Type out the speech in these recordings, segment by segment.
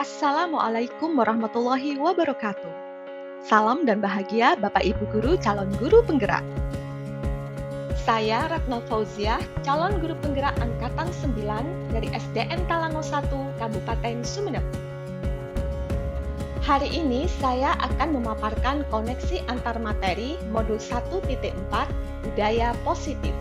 Assalamualaikum warahmatullahi wabarakatuh. Salam dan bahagia Bapak Ibu Guru calon guru penggerak. Saya Ratna Fauziah, calon guru penggerak Angkatan 9 dari SDN Talango 1, Kabupaten Sumeneb. Hari ini saya akan memaparkan koneksi antar materi modul 1.4 Budaya Positif.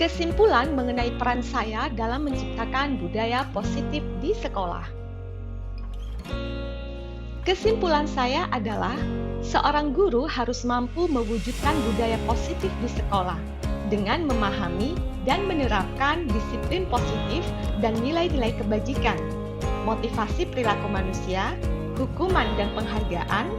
Kesimpulan mengenai peran saya dalam menciptakan budaya positif di sekolah. Kesimpulan saya adalah, seorang guru harus mampu mewujudkan budaya positif di sekolah dengan memahami dan menerapkan disiplin positif dan nilai-nilai kebajikan, motivasi perilaku manusia, hukuman dan penghargaan,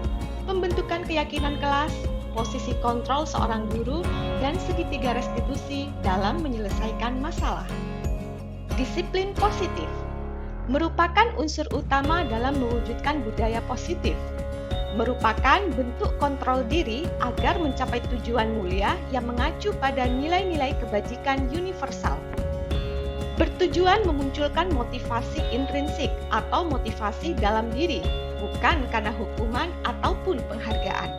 pembentukan keyakinan kelas, posisi kontrol seorang guru, dan segitiga restitusi dalam menyelesaikan masalah. Disiplin positif merupakan unsur utama dalam mewujudkan budaya positif, merupakan bentuk kontrol diri agar mencapai tujuan mulia yang mengacu pada nilai-nilai kebajikan universal. Bertujuan memunculkan motivasi intrinsik atau motivasi dalam diri, bukan karena hukuman ataupun penghargaan.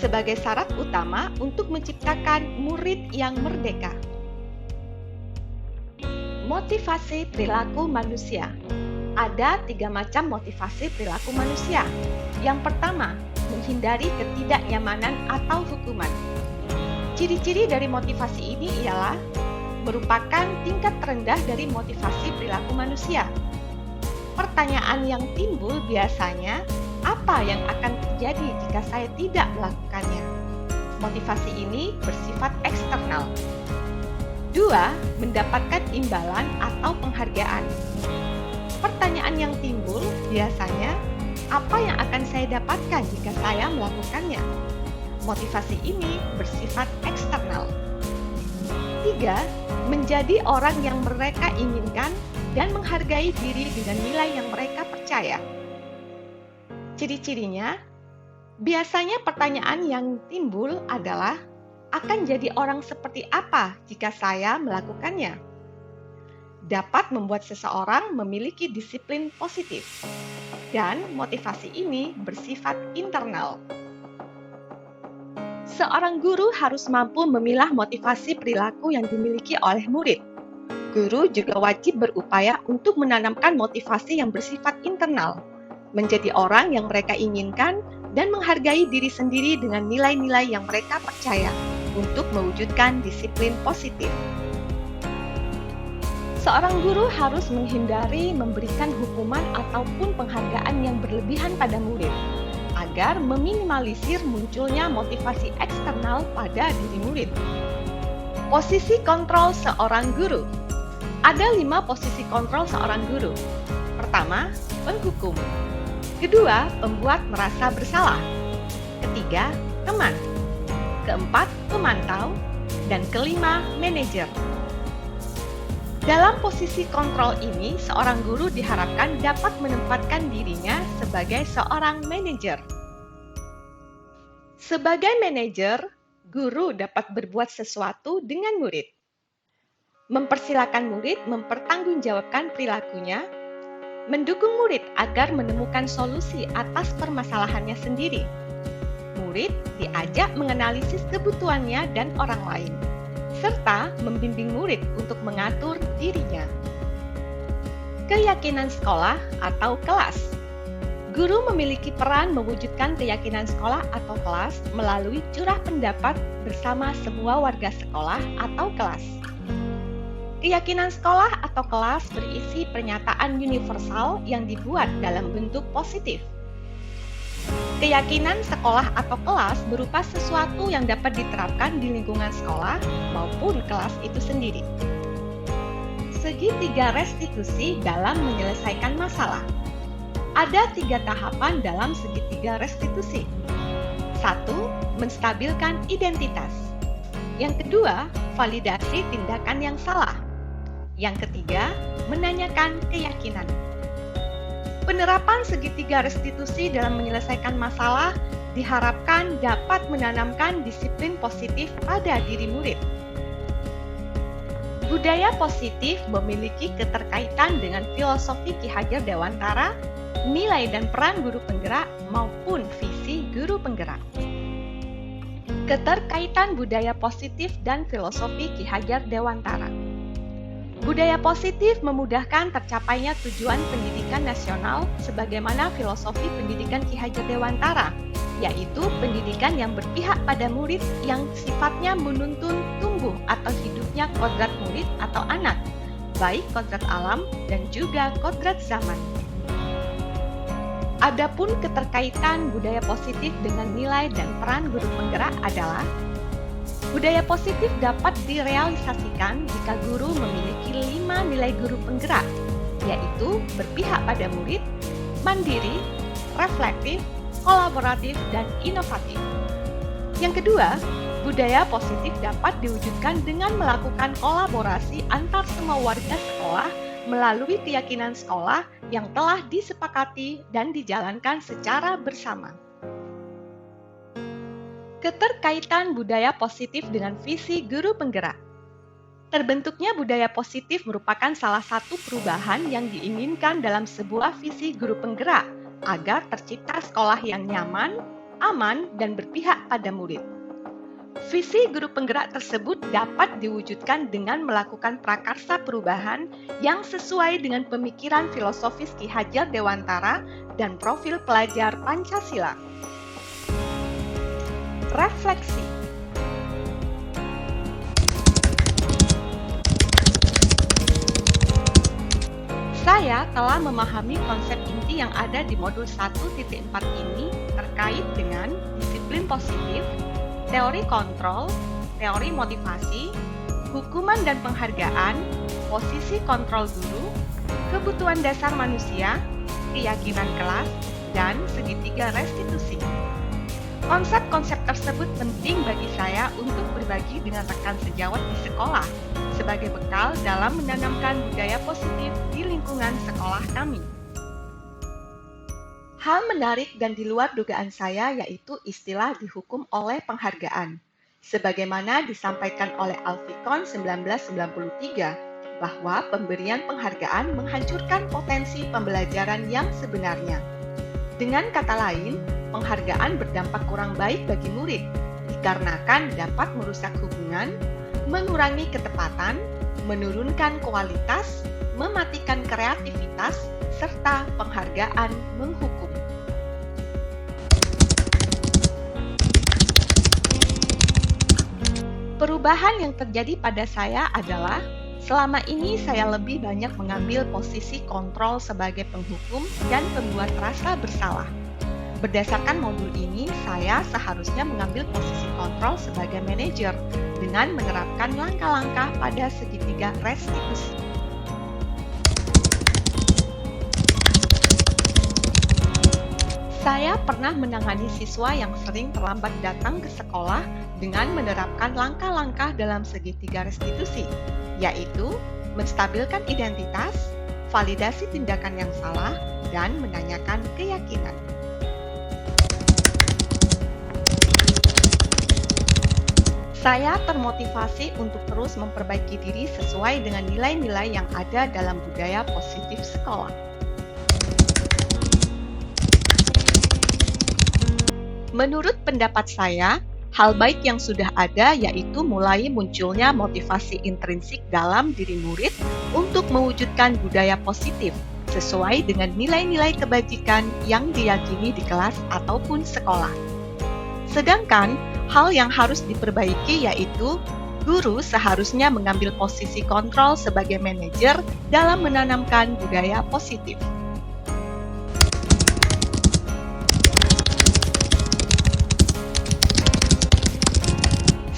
Sebagai syarat utama untuk menciptakan murid yang merdeka. Motivasi perilaku manusia. Ada 3 macam motivasi perilaku manusia. Yang pertama, menghindari ketidaknyamanan atau hukuman. Ciri-ciri dari motivasi ini ialah merupakan tingkat terendah dari motivasi perilaku manusia. Pertanyaan yang timbul biasanya, apa yang akan terjadi jika saya tidak melakukannya? Motivasi ini bersifat eksternal. 2. Mendapatkan imbalan atau penghargaan. Pertanyaan yang timbul biasanya, apa yang akan saya dapatkan jika saya melakukannya? Motivasi ini bersifat eksternal. 3. Menjadi orang yang mereka inginkan dan menghargai diri dengan nilai yang mereka percaya. Ciri-cirinya, biasanya pertanyaan yang timbul adalah, akan jadi orang seperti apa jika saya melakukannya? Dapat membuat seseorang memiliki disiplin positif, dan motivasi ini bersifat internal. Seorang guru harus mampu memilah motivasi perilaku yang dimiliki oleh murid. Guru juga wajib berupaya untuk menanamkan motivasi yang bersifat internal, menjadi orang yang mereka inginkan dan menghargai diri sendiri dengan nilai-nilai yang mereka percaya untuk mewujudkan disiplin positif. Seorang guru harus menghindari memberikan hukuman ataupun penghargaan yang berlebihan pada murid, agar meminimalisir munculnya motivasi eksternal pada diri murid. Posisi kontrol seorang guru. Ada 5 posisi kontrol seorang guru. Pertama, penghukum. Kedua, pembuat merasa bersalah. Ketiga, teman. Keempat, pemantau. Dan kelima, manajer. Dalam posisi kontrol ini, seorang guru diharapkan dapat menempatkan dirinya sebagai seorang manajer. Sebagai manajer, guru dapat berbuat sesuatu dengan murid. Mempersilakan murid mempertanggungjawabkan perilakunya, mendukung murid agar menemukan solusi atas permasalahannya sendiri. Murid diajak menganalisis kebutuhannya dan orang lain, serta membimbing murid untuk mengatur dirinya. Keyakinan sekolah atau kelas. Guru memiliki peran mewujudkan keyakinan sekolah atau kelas melalui curah pendapat bersama semua warga sekolah atau kelas. Keyakinan sekolah atau kelas berisi pernyataan universal yang dibuat dalam bentuk positif. Keyakinan sekolah atau kelas berupa sesuatu yang dapat diterapkan di lingkungan sekolah maupun kelas itu sendiri. Segitiga restitusi dalam menyelesaikan masalah. Ada 3 tahapan dalam segitiga restitusi. 1. Menstabilkan identitas. Yang kedua, validasi tindakan yang salah. Yang ketiga, menanyakan keyakinan. Penerapan segitiga restitusi dalam menyelesaikan masalah diharapkan dapat menanamkan disiplin positif pada diri murid. Budaya positif memiliki keterkaitan dengan filosofi Ki Hajar Dewantara, nilai dan peran guru penggerak maupun visi guru penggerak. Keterkaitan budaya positif dan filosofi Ki Hajar Dewantara. Budaya positif memudahkan tercapainya tujuan pendidikan nasional sebagaimana filosofi pendidikan Ki Hajar Dewantara, yaitu pendidikan yang berpihak pada murid yang sifatnya menuntun tumbuh atau hidupnya kodrat murid atau anak, baik kodrat alam dan juga kodrat zaman. Adapun keterkaitan budaya positif dengan nilai dan peran guru penggerak adalah budaya positif dapat direalisasikan jika guru memiliki 5 nilai guru penggerak, yaitu berpihak pada murid, mandiri, reflektif, kolaboratif, dan inovatif. Yang kedua, budaya positif dapat diwujudkan dengan melakukan kolaborasi antar semua warga sekolah melalui keyakinan sekolah yang telah disepakati dan dijalankan secara bersama. Keterkaitan budaya positif dengan visi guru penggerak. Terbentuknya budaya positif merupakan salah satu perubahan yang diinginkan dalam sebuah visi guru penggerak agar tercipta sekolah yang nyaman, aman, dan berpihak pada murid. Visi guru penggerak tersebut dapat diwujudkan dengan melakukan prakarsa perubahan yang sesuai dengan pemikiran filosofis Ki Hajar Dewantara dan profil pelajar Pancasila. Refleksi. Saya telah memahami konsep inti yang ada di modul 1.4 ini terkait dengan disiplin positif, teori kontrol, teori motivasi, hukuman dan penghargaan, posisi kontrol guru, kebutuhan dasar manusia, keyakinan kelas, dan segitiga restitusi. Konsep-konsep tersebut penting bagi saya untuk berbagi dengan rekan sejawat di sekolah sebagai bekal dalam menanamkan budaya positif di lingkungan sekolah kami. Hal menarik dan di luar dugaan saya yaitu istilah dihukum oleh penghargaan. Sebagaimana disampaikan oleh Alfikon 1993, bahwa pemberian penghargaan menghancurkan potensi pembelajaran yang sebenarnya. Dengan kata lain, penghargaan berdampak kurang baik bagi murid, dikarenakan dapat merusak hubungan, mengurangi ketepatan, menurunkan kualitas, mematikan kreativitas, serta penghargaan menghukum. Perubahan yang terjadi pada saya adalah selama ini saya lebih banyak mengambil posisi kontrol sebagai penghukum dan pembuat rasa bersalah. Berdasarkan modul ini, saya seharusnya mengambil posisi kontrol sebagai manajer dengan menerapkan langkah-langkah pada segitiga restitusi. Saya pernah menangani siswa yang sering terlambat datang ke sekolah dengan menerapkan langkah-langkah dalam segitiga restitusi, yaitu menstabilkan identitas, validasi tindakan yang salah, dan menanyakan keyakinan. Saya termotivasi untuk terus memperbaiki diri sesuai dengan nilai-nilai yang ada dalam budaya positif sekolah. Menurut pendapat saya, hal baik yang sudah ada yaitu mulai munculnya motivasi intrinsik dalam diri murid untuk mewujudkan budaya positif sesuai dengan nilai-nilai kebajikan yang diyakini di kelas ataupun sekolah. Sedangkan, hal yang harus diperbaiki yaitu guru seharusnya mengambil posisi kontrol sebagai manajer dalam menanamkan budaya positif.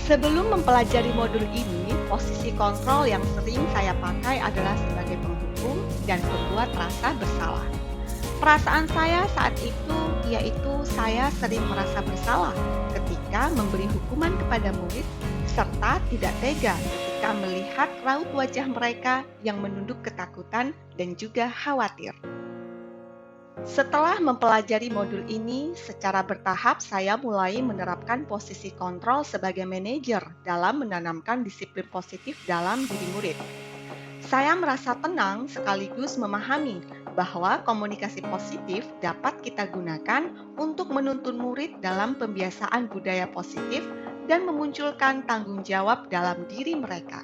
Sebelum mempelajari modul ini, posisi kontrol yang sering saya pakai adalah sebagai penghukum dan pembuat rasa bersalah. Perasaan saya saat itu yaitu saya sering merasa bersalah ketika memberi hukuman kepada murid serta tidak tega ketika melihat raut wajah mereka yang menunduk ketakutan dan juga khawatir. Setelah mempelajari modul ini, secara bertahap saya mulai menerapkan posisi kontrol sebagai manajer dalam menanamkan disiplin positif dalam diri murid. Saya merasa tenang sekaligus memahami bahwa komunikasi positif dapat kita gunakan untuk menuntun murid dalam pembiasaan budaya positif dan memunculkan tanggung jawab dalam diri mereka.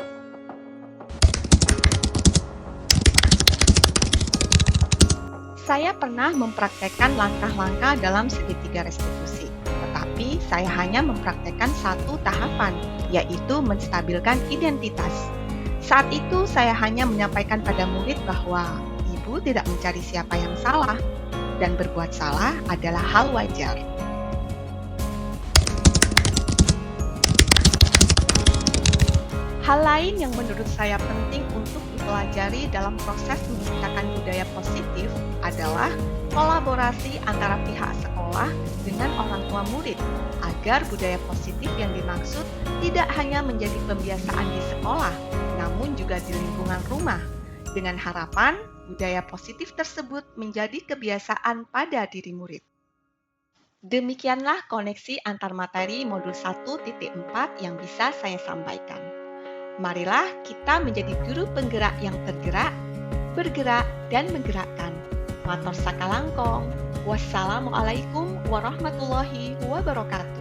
Saya pernah mempraktekkan langkah-langkah dalam segitiga restitusi, tetapi saya hanya mempraktekkan satu tahapan, yaitu menstabilkan identitas. Saat itu saya hanya menyampaikan pada murid bahwa ibu tidak mencari siapa yang salah, dan berbuat salah adalah hal wajar. Hal lain yang menurut saya penting untuk dipelajari dalam proses menciptakan budaya positif adalah kolaborasi antara pihak sekolah dengan orang tua murid, agar budaya positif yang dimaksud tidak hanya menjadi pembiasaan di sekolah, namun juga di lingkungan rumah, dengan harapan budaya positif tersebut menjadi kebiasaan pada diri murid. Demikianlah koneksi antar materi modul 1.4 yang bisa saya sampaikan. Marilah kita menjadi guru penggerak yang tergerak, bergerak, dan menggerakkan. Matur sakalangkong. Wassalamualaikum warahmatullahi wabarakatuh.